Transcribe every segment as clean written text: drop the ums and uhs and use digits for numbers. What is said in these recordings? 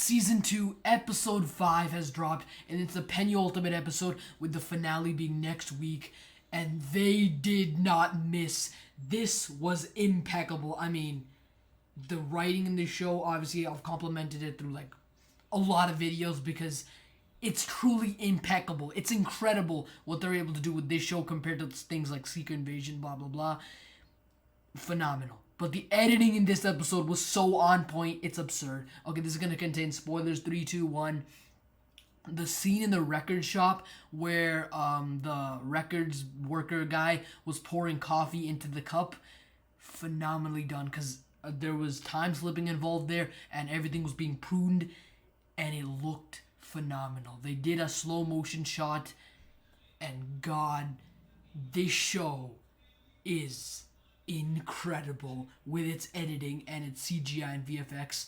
Season 2, Episode 5 has dropped, and it's the penultimate episode, with the finale being next week. And they did not miss. This was impeccable. I mean, the writing in this show, obviously, I've complimented it through like a lot of videos because it's truly impeccable. It's incredible what they're able to do with this show compared to things like Secret Invasion, blah, blah, blah. Phenomenal. But the editing in this episode was so on point, it's absurd. Okay, this is going to contain spoilers. 3, 2, 1. The scene in the record shop where the records worker guy was pouring coffee into the cup, phenomenally done, because there was time slipping involved there and everything was being pruned, and it looked phenomenal. They did a slow motion shot, and God, this show is incredible with its editing and its CGI and VFX.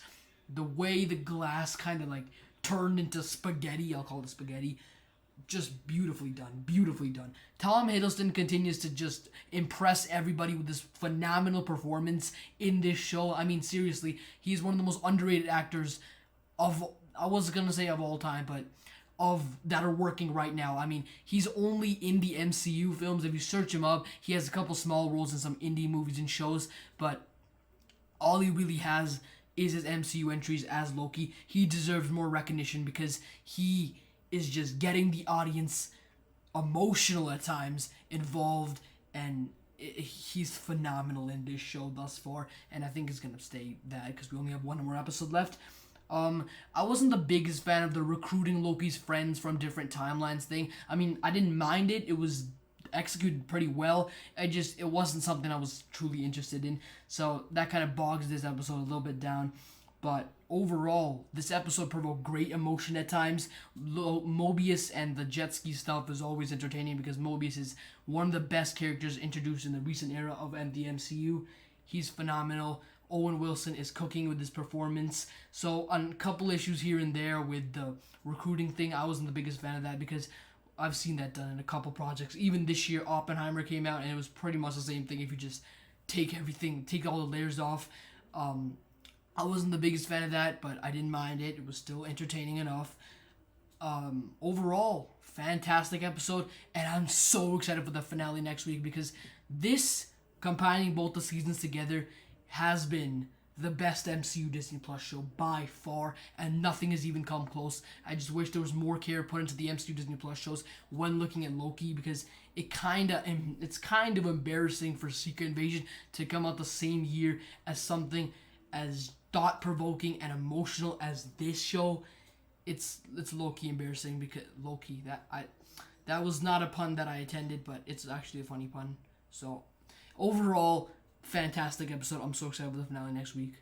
The way the glass kind of like turned into spaghetti, I'll call it spaghetti, just beautifully done, beautifully done. Tom Hiddleston continues to just impress everybody with this phenomenal performance in this show. I mean, seriously, he's one of the most underrated actors of, I wasn't gonna say of all time, but of that are working right now. I mean, he's only in the MCU films. If you search him up, he has a couple small roles in some indie movies and shows, but all he really has is his MCU entries as Loki. He deserves more recognition because he is just getting the audience emotional at times, involved, and he's phenomenal in this show thus far, and I think it's going to stay that because we only have one more episode left. I wasn't the biggest fan of the recruiting Loki's friends from different timelines thing. I mean, I didn't mind it. It was executed pretty well. It wasn't something I was truly interested in. So that kind of bogs this episode a little bit down. But overall, this episode provoked great emotion at times. Mobius and the jet ski stuff is always entertaining because Mobius is one of the best characters introduced in the recent era of the MCU. He's phenomenal. Owen Wilson is cooking with his performance. So on a couple issues here and there with the recruiting thing, I wasn't the biggest fan of that because I've seen that done in a couple projects. Even this year, Oppenheimer came out, and it was pretty much the same thing if you just take all the layers off. I wasn't the biggest fan of that, but I didn't mind it. It was still entertaining enough. Overall, fantastic episode, and I'm so excited for the finale next week because this, combining both the seasons together, has been the best MCU Disney Plus show by far, and nothing has even come close. I just wish there was more care put into the MCU Disney Plus shows when looking at Loki, because it's kind of embarrassing for Secret Invasion to come out the same year as something as thought-provoking and emotional as this show. It's low-key embarrassing because Loki, that was not a pun that I intended, but it's actually a funny pun. So overall, fantastic episode. I'm so excited for the finale next week.